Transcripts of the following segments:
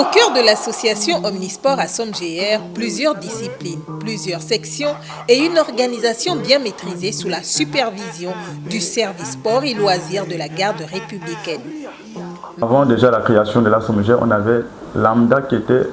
Au cœur de l'association Omnisport à SOMGR, plusieurs disciplines, plusieurs sections et une organisation bien maîtrisée sous la supervision du service sport et loisirs de la garde républicaine. Avant déjà la création de la SOMGR, on avait l'AMDA qui était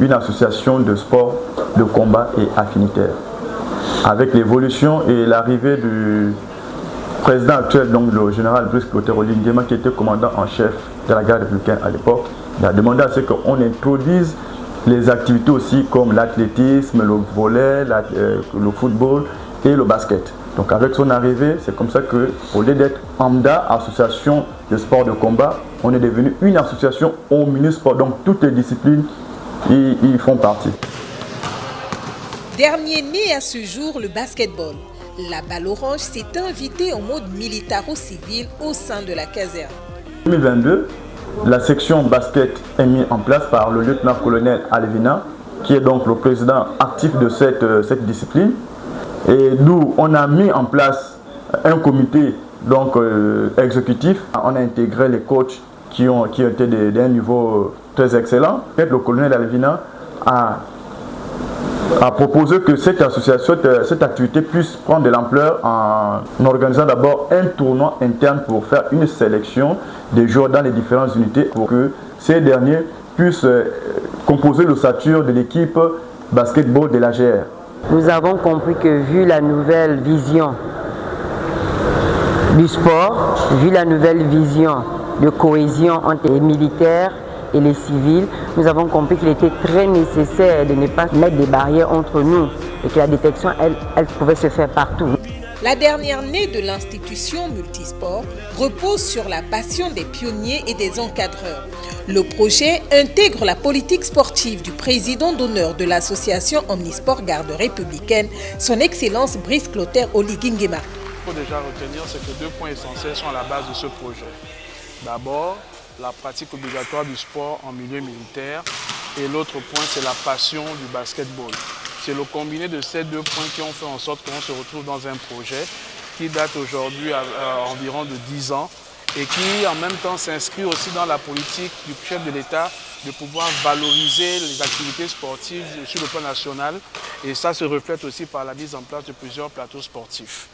une association de sport, de combat et affinitaire. Avec l'évolution et l'arrivée du président actuel, donc le général Brice Clotaire Olinguema, qui était commandant en chef de la garde républicaine à l'époque, il a demandé à ce qu'on introduise les activités aussi comme l'athlétisme, le volley, le football et le basket. Donc avec son arrivée, c'est comme ça que, au lieu d'être AMDA, association de sport de combat, on est devenu une association omnisport. Donc toutes les disciplines y font partie. Dernier né à ce jour, le basketball. La balle orange s'est invitée en mode militaro-civil au sein de la caserne. En 2022, la section basket est mise en place par le lieutenant-colonel Alvina, qui est donc le président actif de cette discipline. Et nous, on a mis en place un comité donc, exécutif. On a intégré les coachs qui étaient d'un niveau très excellent. Le colonel Alvina a proposé que cette association, cette activité puisse prendre de l'ampleur en organisant d'abord un tournoi interne pour faire une sélection des joueurs dans les différentes unités pour que ces derniers puissent composer l'ossature de l'équipe basketball de l'AGR. Nous avons compris que vu la nouvelle vision du sport, vu la nouvelle vision de cohésion entre les militaires et les civils, nous avons compris qu'il était très nécessaire de ne pas mettre des barrières entre nous et que la détection, elle pouvait se faire partout. La dernière née de l'institution multisport repose sur la passion des pionniers et des encadreurs. Le projet intègre la politique sportive du président d'honneur de l'association Omnisport Garde républicaine, son Excellence Brice Clotaire Olinguema. Il faut déjà retenir que deux points essentiels sont à la base de ce projet. D'abord, la pratique obligatoire du sport en milieu militaire et l'autre point, c'est la passion du basketball. C'est le combiné de ces deux points qui ont fait en sorte qu'on se retrouve dans un projet qui date aujourd'hui à environ de 10 ans et qui en même temps s'inscrit aussi dans la politique du chef de l'État de pouvoir valoriser les activités sportives sur le plan national et ça se reflète aussi par la mise en place de plusieurs plateaux sportifs.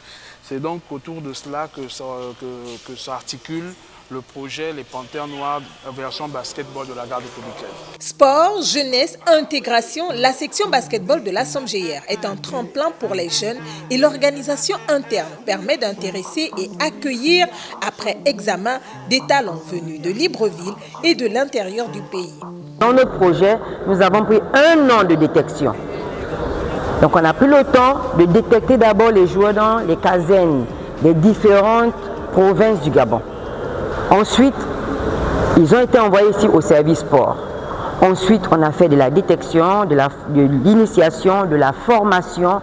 C'est donc autour de cela que s'articule le projet Les Panthères Noires version basketball de la garde républicaine. Sport, jeunesse, intégration, la section basketball de la SOMGR est un tremplin pour les jeunes et l'organisation interne permet d'intéresser et accueillir après examen des talents venus de Libreville et de l'intérieur du pays. Dans le projet, nous avons pris 1 an de détection. Donc on a pris le temps de détecter d'abord les joueurs dans les casernes des différentes provinces du Gabon. Ensuite, ils ont été envoyés ici au service sport. Ensuite, on a fait de la détection, de l'initiation, de la formation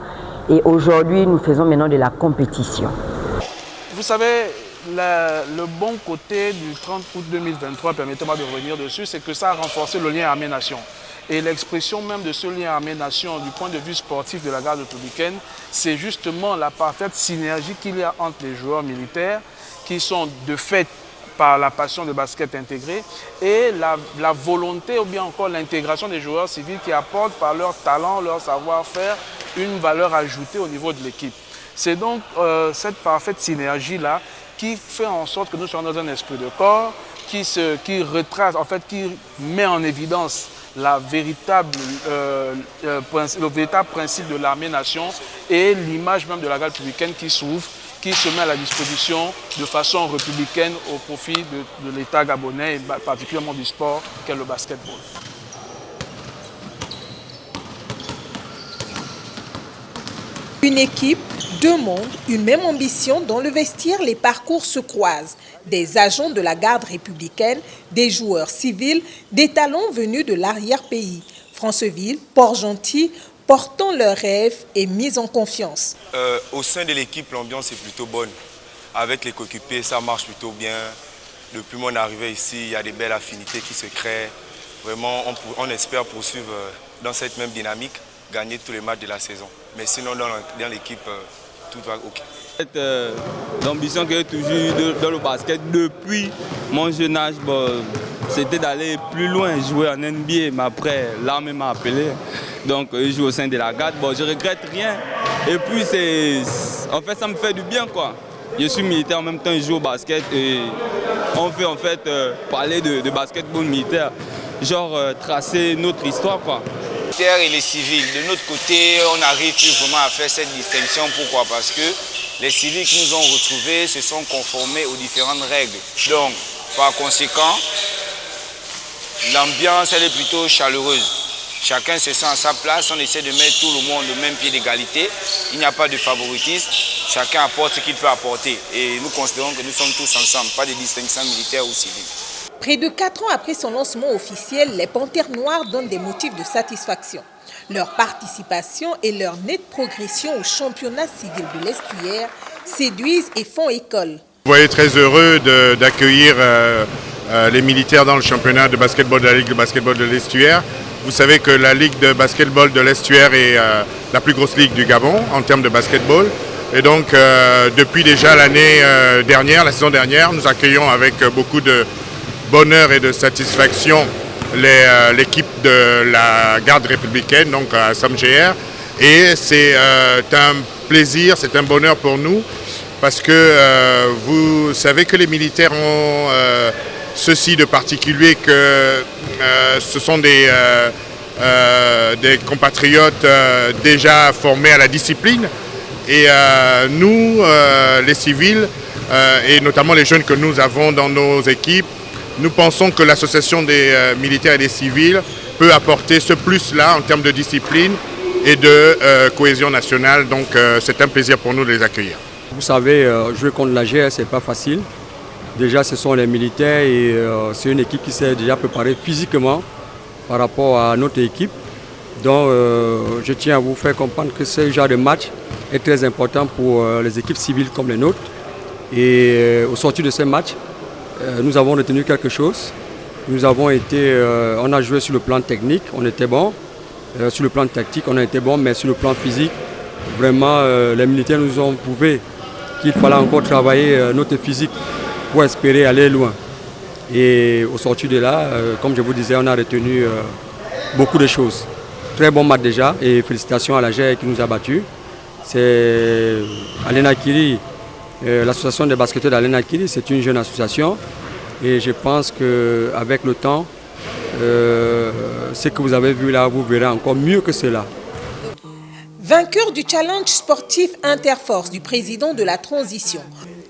et aujourd'hui, nous faisons maintenant de la compétition. Vous savez, le bon côté du 30 août 2023, permettez-moi de revenir dessus, c'est que ça a renforcé le lien armée-nation. Et l'expression même de ce lien armée-nation du point de vue sportif de la garde républicaine, c'est justement la parfaite synergie qu'il y a entre les joueurs militaires qui sont de fait par la passion de basket intégrée et la volonté ou bien encore l'intégration des joueurs civils qui apportent par leur talent, leur savoir-faire une valeur ajoutée au niveau de l'équipe. C'est donc cette parfaite synergie-là qui fait en sorte que nous soyons dans un esprit de corps, qui retrace, en fait, qui met en évidence le véritable principe de l'armée-nation et l'image même de la garde républicaine qui s'ouvre, qui se met à la disposition de façon républicaine au profit de l'État gabonais et particulièrement du sport qu'est le basketball. Une équipe, 2 mondes, une même ambition. Dans le vestiaire, les parcours se croisent. Des agents de la garde républicaine, des joueurs civils, des talents venus de l'arrière-pays. Franceville, Port-Gentil, portant leurs rêves et mis en confiance. Au sein de l'équipe, l'ambiance est plutôt bonne. Avec les coéquipiers, ça marche plutôt bien. Depuis mon arrivée ici, il y a des belles affinités qui se créent. Vraiment, on espère poursuivre dans cette même dynamique, gagner tous les matchs de la saison. Mais sinon, dans l'équipe, tout va OK. L'ambition que j'ai toujours eue dans le basket depuis mon jeune âge, c'était d'aller plus loin, jouer en NBA, mais après, l'armée m'a appelé. Donc, je joue au sein de la garde. Bon, je regrette rien. Et puis, en fait, ça me fait du bien, quoi. Je suis militaire, en même temps, je joue au basket. Et on fait, en fait, parler de basketball militaire. Genre, tracer notre histoire, quoi. Les militaires et les civils, de notre côté, on arrive plus vraiment à faire cette distinction. Pourquoi? Parce que les civils qui nous ont retrouvés se sont conformés aux différentes règles. Donc, par conséquent, l'ambiance, elle est plutôt chaleureuse. Chacun se sent à sa place, on essaie de mettre tout le monde au même pied d'égalité. Il n'y a pas de favoritisme, chacun apporte ce qu'il peut apporter. Et nous considérons que nous sommes tous ensemble, pas de distinction militaire ou civile. Près de 4 ans après son lancement officiel, les Panthères Noires donnent des motifs de satisfaction. Leur participation et leur nette progression au championnat civil de l'Estuaire séduisent et font école. Vous voyez, très heureux d'accueillir les militaires dans le championnat de basketball de la Ligue de basketball de l'Estuaire. Vous savez que la Ligue de basketball de l'Estuaire est la plus grosse ligue du Gabon en termes de basketball. Et donc, depuis déjà l'année dernière, la saison dernière, nous accueillons avec beaucoup de bonheur et de satisfaction l'équipe de la garde républicaine, donc à SOMGR. Et c'est un plaisir, c'est un bonheur pour nous parce que vous savez que les militaires ont ceci de particulier que ce sont des compatriotes déjà formés à la discipline. Et nous, les civils, et notamment les jeunes que nous avons dans nos équipes, nous pensons que l'association des militaires et des civils peut apporter ce plus-là en termes de discipline et de cohésion nationale. Donc c'est un plaisir pour nous de les accueillir. Vous savez, jouer contre la GR, c'est pas facile. Déjà, ce sont les militaires et c'est une équipe qui s'est déjà préparée physiquement par rapport à notre équipe. Donc je tiens à vous faire comprendre que ce genre de match est très important pour les équipes civiles comme les nôtres. Et au sortir de ce match, nous avons retenu quelque chose. On a joué sur le plan technique, on était bon. Sur le plan tactique, on a été bon, mais sur le plan physique, vraiment, les militaires nous ont prouvé qu'il fallait encore travailler notre physique pour espérer aller loin. Et au sortir de là, comme je vous disais, on a retenu beaucoup de choses. Très bon match déjà, et félicitations à la GR qui nous a battus. C'est Alena Kiri. L'association des basketteurs d'Alena Kiri, c'est une jeune association et je pense qu'avec le temps, ce que vous avez vu là, vous verrez encore mieux que cela. Vainqueur du challenge sportif Interforce du président de la transition,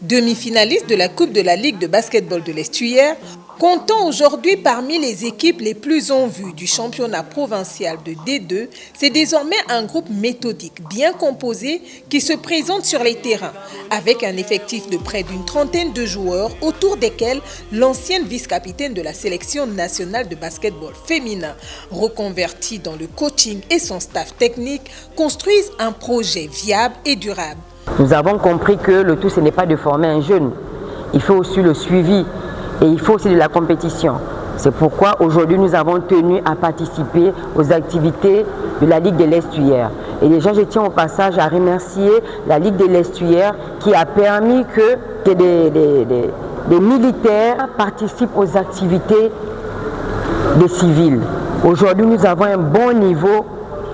demi-finaliste de la Coupe de la Ligue de basketball de l'Estuaire, comptant aujourd'hui parmi les équipes les plus en vue du championnat provincial de D2, c'est désormais un groupe méthodique, bien composé, qui se présente sur les terrains, avec un effectif de près d'une trentaine de joueurs, autour desquels l'ancienne vice-capitaine de la sélection nationale de basketball féminin, reconvertie dans le coaching et son staff technique, construisent un projet viable et durable. Nous avons compris que le tout, ce n'est pas de former un jeune, il faut aussi le suivi. Et il faut aussi de la compétition. C'est pourquoi aujourd'hui nous avons tenu à participer aux activités de la Ligue de l'Estuaire. Et déjà je tiens au passage à remercier la Ligue de l'Estuaire qui a permis que des militaires participent aux activités des civils. Aujourd'hui nous avons un bon niveau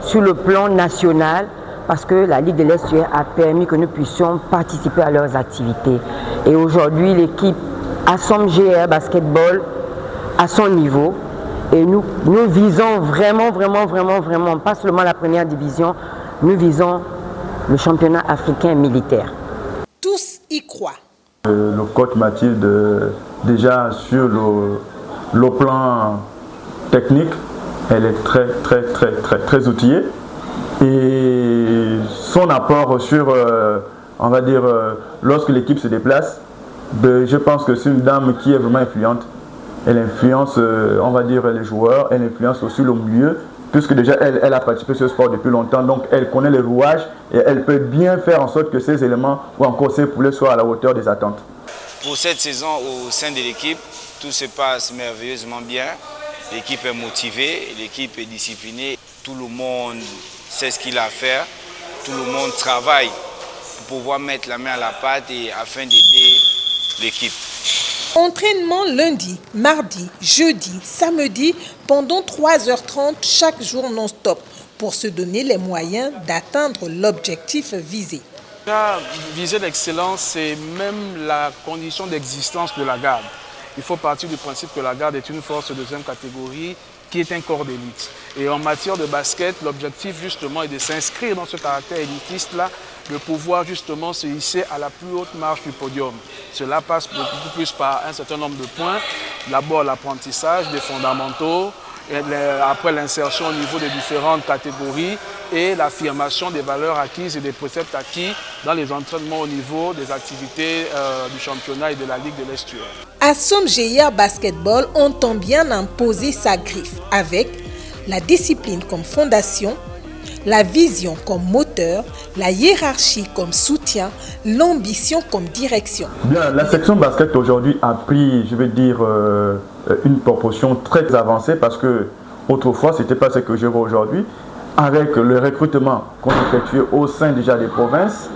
sur le plan national parce que la Ligue de l'Estuaire a permis que nous puissions participer à leurs activités. Et aujourd'hui l'équipe à SOMGR basketball à son niveau et nous visons vraiment, pas seulement la première division, nous visons le championnat africain militaire. Tous y croient. Le coach Mathilde, déjà sur le plan technique, elle est très outillée et son apport sur, on va dire, lorsque l'équipe se déplace, je pense que c'est une dame qui est vraiment influente. Elle influence, on va dire, les joueurs, elle influence aussi le milieu, puisque déjà elle a pratiqué ce sport depuis longtemps, donc elle connaît les rouages et elle peut bien faire en sorte que ces éléments ou encore ces poulets soient à la hauteur des attentes. Pour cette saison, au sein de l'équipe, tout se passe merveilleusement bien. L'équipe est motivée, l'équipe est disciplinée, tout le monde sait ce qu'il a à faire, tout le monde travaille pour pouvoir mettre la main à la pâte et afin d'aider l'équipe. Entraînement lundi, mardi, jeudi, samedi, pendant 3h30 chaque jour non-stop pour se donner les moyens d'atteindre l'objectif visé. Viser l'excellence, c'est même la condition d'existence de la garde. Il faut partir du principe que la garde est une force de deuxième catégorie qui est un corps d'élite. Et en matière de basket, l'objectif justement est de s'inscrire dans ce caractère élitiste-là, de pouvoir justement se hisser à la plus haute marche du podium. Cela passe beaucoup plus par un certain nombre de points. D'abord l'apprentissage des fondamentaux, après l'insertion au niveau des différentes catégories et l'affirmation des valeurs acquises et des préceptes acquis dans les entraînements au niveau des activités du championnat et de la Ligue de l'Estuaire. ASSOM GIR Basketball entend bien imposer sa griffe avec la discipline comme fondation, la vision comme moteur, la hiérarchie comme soutien, l'ambition comme direction. Bien, la section basket aujourd'hui a pris, je vais dire, une proportion très avancée parce que autrefois, ce n'était pas ce que je vois aujourd'hui. Avec le recrutement qu'on a effectué au sein déjà des provinces,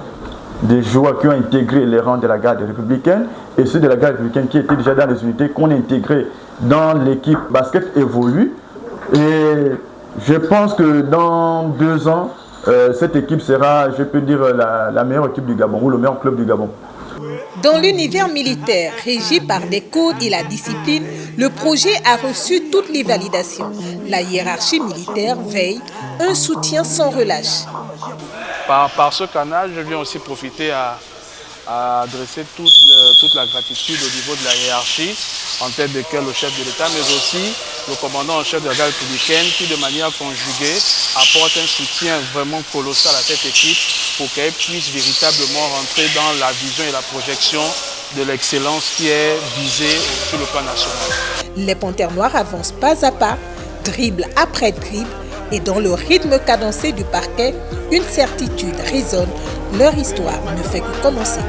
des joueurs qui ont intégré les rangs de la garde républicaine et ceux de la garde républicaine qui étaient déjà dans les unités qu'on a intégrées dans l'équipe basket évoluent. Et je pense que dans 2 ans, cette équipe sera, je peux dire, la meilleure équipe du Gabon ou le meilleur club du Gabon. Dans l'univers militaire, régi par des codes et la discipline, le projet a reçu toutes les validations. La hiérarchie militaire veille un soutien sans relâche. Par ce canal, je viens aussi profiter à adresser toute la gratitude au niveau de la hiérarchie, en tête desquels le chef de l'État, mais aussi le commandant en chef de la garde républicaine qui, de manière conjuguée, apporte un soutien vraiment colossal à cette équipe pour qu'elle puisse véritablement rentrer dans la vision et la projection de l'excellence qui est visée sur le plan national. Les Panthères Noires avancent pas à pas, dribble après dribble, et dans le rythme cadencé du parquet, une certitude résonne, leur histoire ne fait que commencer.